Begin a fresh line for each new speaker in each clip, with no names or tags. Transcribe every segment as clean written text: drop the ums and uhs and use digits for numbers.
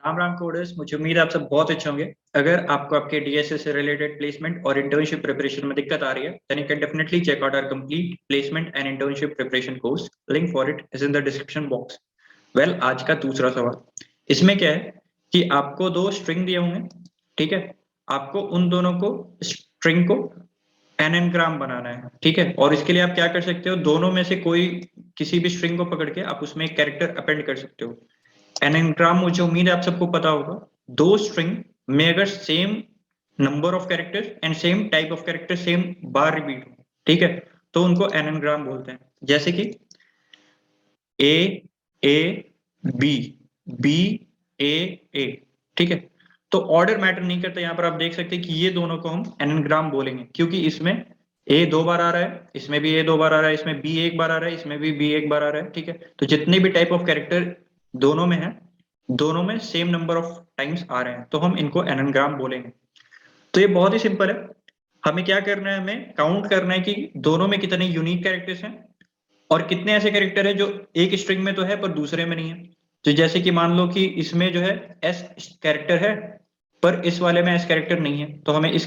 Ram Ram coders, मुझे उम्मीद है आप सब बहुत अच्छे होंगे। अगर आपको आपके डीएसए से रिलेटेड प्लेसमेंट और इंटर्नशिप प्रिपरेशन में दिक्कत आ रही है, then you can definitely check out our complete placement and internship preparation course. Link for it is in the description box. Well, आज का दूसरा सवाल इसमें क्या है कि आपको दो स्ट्रिंग दिए होंगे, ठीक है। आपको उन दोनों को स्ट्रिंग को एनएनग्राम बनाना है, ठीक है। और इसके लिए आप क्या कर सकते हो, दोनों में से कोई किसी भी स्ट्रिंग को पकड़ के आप उसमें एक कैरेक्टर अपेंड कर सकते हो। एनग्राम मुझे उम्मीद है आप सबको पता होगा, दो स्ट्रिंग में अगर same number of characters and same type of character same bar repeat हो, ठीक है, तो उनको एनग्राम बोलते हैं। जैसे कि ए ए बी बी ए ए, ठीक है। तो ऑर्डर मैटर नहीं करता, यहाँ पर आप देख सकते हैं कि ये दोनों को हम एनग्राम बोलेंगे क्योंकि इसमें ए दो बार आ रहा है, इसमें भी ए दो बार आ रहा है, इसमें बी एक बार आ रहा है, इसमें भी बी एक बार आ रहा है, ठीक है। तो जितने भी टाइप ऑफ कैरेक्टर दोनों में है, दोनों में सेम नंबर ऑफ टाइम्स आ रहे हैं, तो हम इनको एनग्राम बोलेंगे। तो ये बहुत ही सिंपल है। हमें क्या करना है, हमें काउंट करना है कि दोनों में कितने यूनिक कैरेक्टर्स हैं और कितने ऐसे कैरेक्टर है जो एक स्ट्रिंग में तो है पर दूसरे में नहीं है। तो जैसे कि मान लो कि इसमें जो है एस कैरेक्टर है पर इस वाले में एस कैरेक्टर नहीं है, तो हमें इस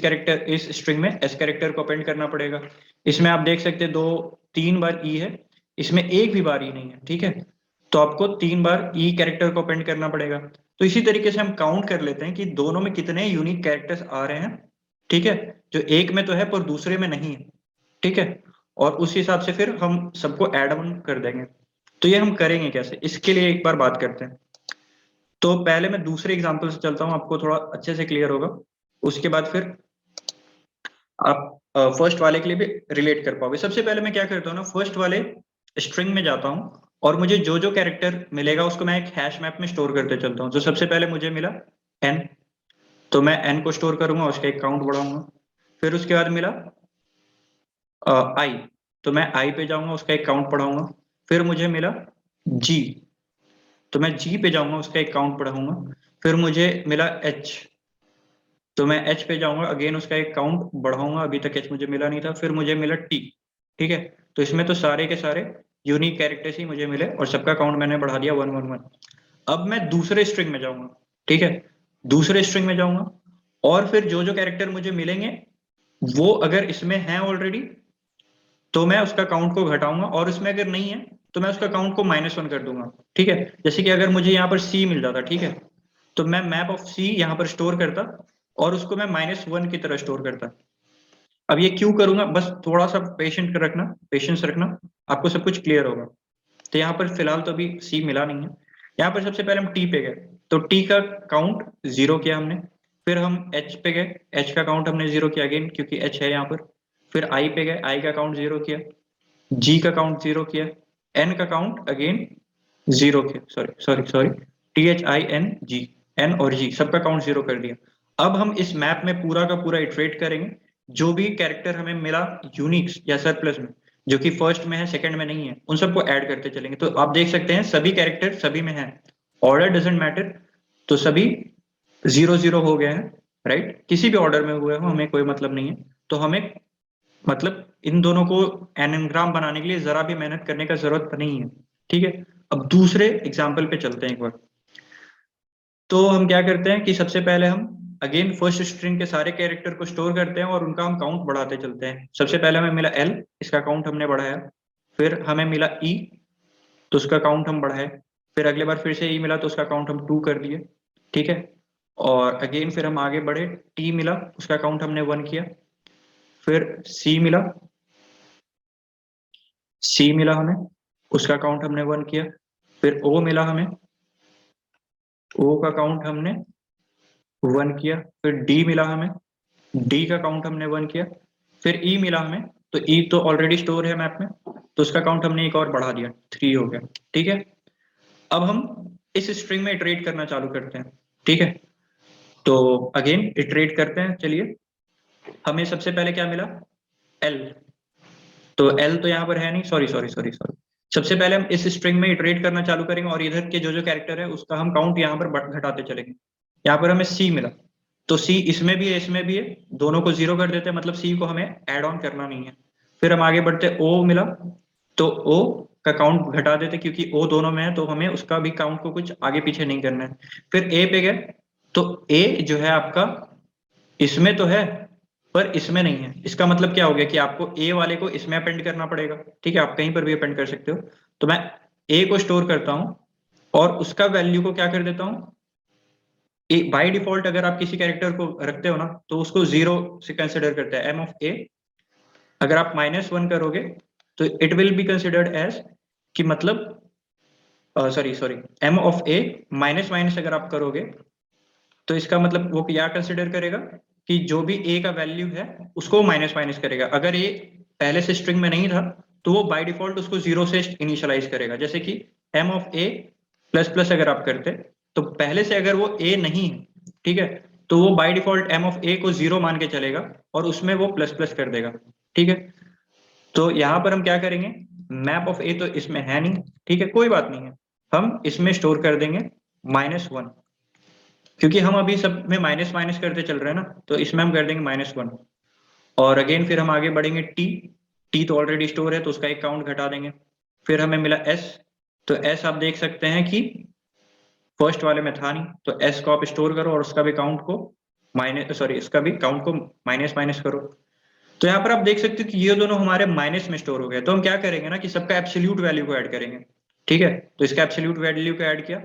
स्ट्रिंग में एस कैरेक्टर को अपेंड करना पड़ेगा। इसमें आप देख सकते हैं दो तीन बार ई है, इसमें एक भी बार ई नहीं है, ठीक है। तो आपको तीन बार ई कैरेक्टर को अपेंड करना पड़ेगा। तो इसी तरीके से हम काउंट कर लेते हैं कि दोनों में कितने यूनिक कैरेक्टर्स आ रहे हैं, ठीक है, जो एक में तो है पर दूसरे में नहीं है, ठीक है। और उस हिसाब से फिर हम सबको ऐड ऑन कर देंगे। तो ये हम करेंगे कैसे, इसके लिए एक बार बात करते हैं। तो पहले मैं दूसरे एग्जांपल से चलता हूं, आपको थोड़ा अच्छे से क्लियर होगा। उसके बाद फिर आप फर्स्ट वाले के लिए भी रिलेट कर पाओगे। सबसे पहले मैं क्या करता हूँ ना, फर्स्ट वाले स्ट्रिंग में जाता हूँ और मुझे जो जो कैरेक्टर मिलेगा उसको मैं एक हैश मैप में स्टोर करते चलता हूँ। तो सबसे पहले मुझे मिला एन, तो मैं एन को स्टोर करूंगा, उसका एक काउंट बढ़ाऊंगा। फिर उसके बाद मिला आई, तो मैं आई पे जाऊंगा, उसका एक काउंट बढ़ाऊंगा। फिर मुझे मिला जी, तो मैं जी पे जाऊंगा, उसका एक काउंट बढ़ाऊंगा। फिर मुझे मिला एच, तो मैं एच पे जाऊंगा, अगेन उसका एक काउंट बढ़ाऊंगा, अभी तक एच मुझे मिला नहीं था। फिर मुझे मिला टी, ठीक है। तो इसमें तो सारे के सारे यूनिक कैरेक्टर्स ही मुझे मिले और सबका काउंट मैंने बढ़ा दिया 111। अब मैं दूसरे स्ट्रिंग में जाऊंगा, ठीक है, दूसरे स्ट्रिंग में जाऊंगा और फिर जो जो कैरेक्टर मुझे मिलेंगे वो अगर इसमें है ऑलरेडी तो मैं उसका काउंट को घटाऊंगा, और उसमें अगर नहीं है तो मैं उसका काउंट को -1 कर दूंगा, ठीक है। जैसे कि अगर मुझे यहाँ पर सी मिल जाता, ठीक है, तो मैं मैप ऑफ सी यहाँ पर स्टोर करता और उसको मैं -1 की तरह स्टोर करता। अब ये क्यों करूंगा, बस थोड़ा सा पेशेंस रखना, आपको सब कुछ क्लियर होगा। तो यहाँ पर फिलहाल तो अभी सी मिला नहीं है। यहाँ पर सबसे पहले हम टी पे गए, तो टी का काउंट 0 किया हमने। फिर हम एच पे गए, एच का काउंट हमने 0 किया अगेन क्योंकि एच है यहाँ पर। फिर आई पे गए, आई का काउंट 0 किया। जी का काउंट 0 किया। एन का काउंट अगेन 0 किया, sorry sorry sorry, THING, N और जी सबका काउंट 0 कर दिया। अब हम इस मैप में पूरा का पूरा इटरेट करेंगे, जो भी कैरेक्टर हमें मिला यूनिक्स या सरप्लस में, जो कि फर्स्ट में है सेकंड में नहीं है, उन सबको ऐड करते चलेंगे। तो आप देख सकते हैं सभी कैरेक्टर सभी में है, ऑर्डर डजंट मैटर, तो सभी 0 0 हो गए हैं, राइट। किसी भी ऑर्डर में हुए हो हमें कोई मतलब नहीं है। तो हमें मतलब इन दोनों को एनग्राम बनाने के लिए जरा भी मेहनत करने का जरूरत नहीं है, ठीक है। अब दूसरे एग्जाम्पल पे चलते हैं एक बार। तो हम क्या करते हैं कि सबसे पहले हम अगेन फर्स्ट स्ट्रिंग के सारे कैरेक्टर को स्टोर करते हैं और उनका हम काउंट बढ़ाते चलते हैं। सबसे पहले हमें मिला एल, इसका काउंट हमने बढ़ाया। फिर हमें मिला ई, तो उसका काउंट हम बढ़ाए। फिर अगले बार फिर से ई मिला तो उसका काउंट हम 2 कर दिए, ठीक है। और अगेन फिर हम आगे बढ़े, टी मिला, उसका काउंट हमने 1 किया। फिर सी मिला हमें, उसका काउंट हमने 1 किया। फिर ओ मिला हमें, ओ का काउंट हमने 1 किया। फिर डी मिला हमें, डी का काउंट हमने 1 किया। फिर ई मिला हमें, तो ई तो ऑलरेडी स्टोर है मैप में, तो उसका काउंट हमने एक और बढ़ा दिया, 3 हो गया, ठीक है। अब हम इस स्ट्रिंग में इटरेट करना चालू करते हैं, ठीक है। तो अगेन इटरेट करते हैं, चलिए। हमें सबसे पहले क्या मिला, एल, तो एल तो यहाँ पर है नहीं, सॉरी सॉरी सॉरी सॉरी। सबसे पहले हम इस स्ट्रिंग में इटरेट करना चालू करेंगे और इधर के जो जो कैरेक्टर है उसका हम काउंट यहाँ पर घटाते चलेंगे। यहाँ पर हमें सी मिला, तो सी इसमें भी है इसमें भी है, दोनों को 0 कर देते हैं, मतलब सी को हमें ऐड ऑन करना नहीं है। फिर हम आगे बढ़ते, ओ मिला, तो ओ का काउंट घटा देते क्योंकि ओ दोनों में है, तो हमें उसका भी काउंट को कुछ आगे पीछे नहीं करना है। फिर ए पे गए तो ए जो है आपका इसमें तो है पर इसमें नहीं है। इसका मतलब क्या हो गया कि आपको ए वाले को इसमें अपेंड करना पड़ेगा। ठीक है, आप कहीं पर भी अपेंड कर सकते हो। तो मैं ए को स्टोर करता हूं और उसका वैल्यू को क्या कर देता हूं, बाय डिफॉल्ट अगर आप किसी कैरेक्टर को रखते हो ना तो उसको 0 से कंसिडर करता है, एम ऑफ ए। अगर आप -1 करोगे तो it will be considered as कि मतलब sorry M of A minus minus अगर आप करोगे तो इसका मतलब वो क्या कंसिडर करेगा कि जो भी ए का वैल्यू है उसको माइनस माइनस करेगा। अगर ए पहले से स्ट्रिंग में नहीं था तो वो बाय डिफॉल्ट उसको 0 से इनिशियलाइज करेगा। जैसे कि M of A plus plus अगर आप करते तो पहले से अगर वो ए नहीं है, ठीक है, तो वो बाय डिफॉल्ट एम ऑफ ए को 0 मान के चलेगा और उसमें वो प्लस प्लस कर देगा। ठीक है, तो यहां पर हम क्या करेंगे, मैप ऑफ ए तो इसमें है नहीं, ठीक है, कोई बात नहीं है, हम इसमें स्टोर कर देंगे -1, क्योंकि हम अभी सब में माइनस माइनस करते चल रहे हैं ना, तो इसमें हम कर देंगे -1। और अगेन फिर हम आगे बढ़ेंगे, टी तो ऑलरेडी स्टोर है तो उसका एक काउंट घटा देंगे। फिर हमें मिला एस, तो एस आप देख सकते हैं कि फर्स्ट वाले में था नहीं, तो एस को आप स्टोर करो और उसका भी काउंट को इसका भी काउंट को माइनस माइनस करो। तो यहाँ पर आप देख सकते हो कि ये दोनों हमारे माइनस में स्टोर हो गए। तो हम क्या करेंगे ना कि सबका एब्सोल्यूट वैल्यू को ऐड करेंगे। ठीक है, तो इसका एब्सोल्यूट वैल्यू को ऐड किया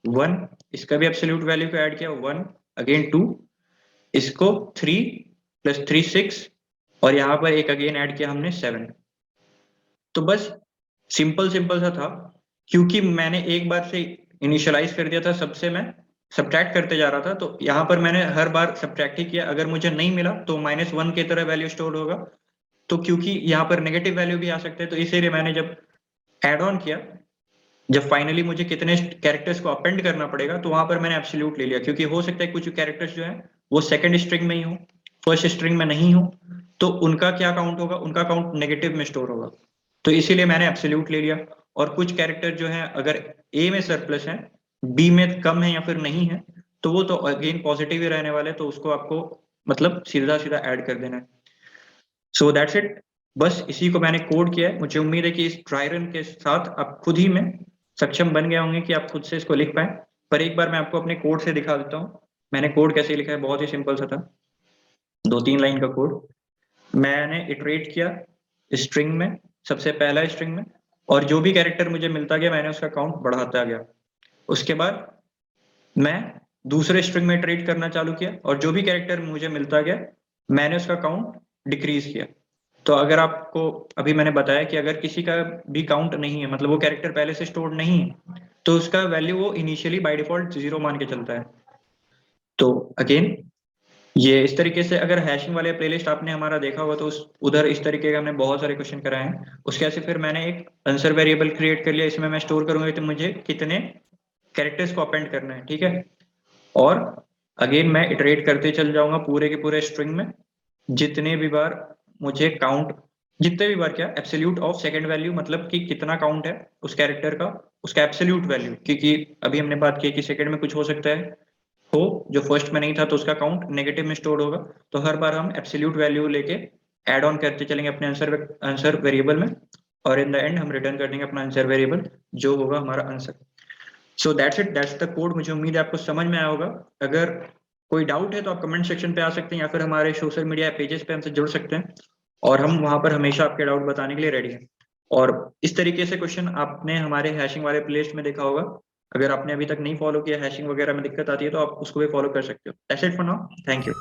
1, इसका भी एब्सोल्यूट वैल्यू को ऐड किया 1, अगेन 2, इसको 3 + 3 6, और यहाँ पर एक अगेन ऐड किया हमने 7। तो बस सिंपल सिंपल सा था, क्योंकि मैंने एक बार से इनिशियलाइज कर दिया था, सबसे मैं सब्ट्रैक्ट करते जा रहा था, तो यहाँ पर मैंने हर बार सब्ट्रैक्ट ही किया। अगर मुझे नहीं मिला तो -1 की तरह वैल्यू स्टोर होगा। तो क्योंकि यहाँ पर नेगेटिव वैल्यू भी आ सकते हैं, तो इसीलिए मैंने जब एड ऑन किया, जब फाइनली मुझे कितने कैरेक्टर्स को अपेंड करना पड़ेगा, तो वहां पर मैंने एब्सोल्यूट ले लिया, क्योंकि हो सकता है कुछ कैरेक्टर्स जो है वो सेकंड स्ट्रिंग में ही हो, फर्स्ट स्ट्रिंग में नहीं हो, तो उनका क्या काउंट होगा, उनका काउंट नेगेटिव में स्टोर होगा। तो इसीलिए मैंने एब्सोल्यूट ले लिया। और कुछ कैरेक्टर जो है अगर ए में सरप्लस है, बी में कम है या फिर नहीं है, तो वो तो अगेन पॉजिटिव ही रहने वाले, तो उसको आपको मतलब सीधा सीधा ऐड कर देना है। सो दैट्स इट, बस इसी को मैंने कोड किया है। मुझे उम्मीद है कि इस ट्राई रन के साथ आप खुद ही में सक्षम बन गए होंगे कि आप खुद से इसको लिख पाए। पर एक बार मैं आपको अपने कोड से दिखा देता हूँ मैंने कोड कैसे लिखा है। बहुत ही सिंपल सा था, 2-3 लाइन का कोड। मैंने इटरेट किया स्ट्रिंग में, सबसे पहला स्ट्रिंग में, और जो भी कैरेक्टर मुझे मिलता गया मैंने उसका काउंट बढ़ाता गया। उसके बाद मैं दूसरे स्ट्रिंग में इटरेट करना चालू किया, और जो भी कैरेक्टर मुझे मिलता गया मैंने उसका काउंट डिक्रीज किया। तो अगर आपको अभी मैंने बताया कि अगर किसी का भी काउंट नहीं है, मतलब वो कैरेक्टर पहले से स्टोर्ड नहीं है, तो उसका वैल्यू वो इनिशियली बाय डिफॉल्ट 0 मान के चलता है। तो अगेन ये इस तरीके से, अगर हैशिंग वाले प्लेलिस्ट आपने हमारा देखा होगा तो उधर इस तरीके का हमने बहुत सारे क्वेश्चन कराए हैं। उसके बाद से फिर मैंने एक आंसर वेरिएबल क्रिएट कर लिया, इसमें मैं स्टोर करूंगा तो मुझे कितने कैरेक्टर्स को अपेंड करना है। ठीक है, और अगेन मैं इटरेट करते चल जाऊंगा पूरे के पूरे स्ट्रिंग में, जितने भी बार मुझे काउंट, जितने भी बार क्या एब्सोल्यूट ऑफ सेकंड वैल्यू, मतलब कि कितना काउंट है उस कैरेक्टर का, उसका एब्सोल्यूट वैल्यू, क्योंकि अभी हमने बात की कि सेकंड में कुछ हो सकता है हो जो फर्स्ट में नहीं था, तो उसका काउंट नेगेटिव में स्टोर होगा। तो हर बार हम एब्सोल्यूट वैल्यू लेके ऐड ऑन करते चलेंगे अपने आंसर वेरिएबल में, और इन द एंड हम रिटर्न कर देंगे अपना आंसर वेरिएबल जो होगा हमारा answer. So that's it, that's the code. मुझे उम्मीद है आपको समझ में आया होगा। अगर कोई डाउट है तो आप कमेंट सेक्शन पे आ सकते हैं, या फिर हमारे सोशल मीडिया पेजेस पे हमसे जुड़ सकते हैं, और हम वहां पर हमेशा आपके डाउट बताने के लिए रेडी हैं। और इस तरीके से क्वेश्चन आपने हमारे हैशिंग वाले प्लेलिस्ट में देखा होगा। अगर आपने अभी तक नहीं फॉलो किया, हैशिंग वगैरह में दिक्कत आती है, तो आप उसको भी फॉलो कर सकते हो। That's it for now, thank you.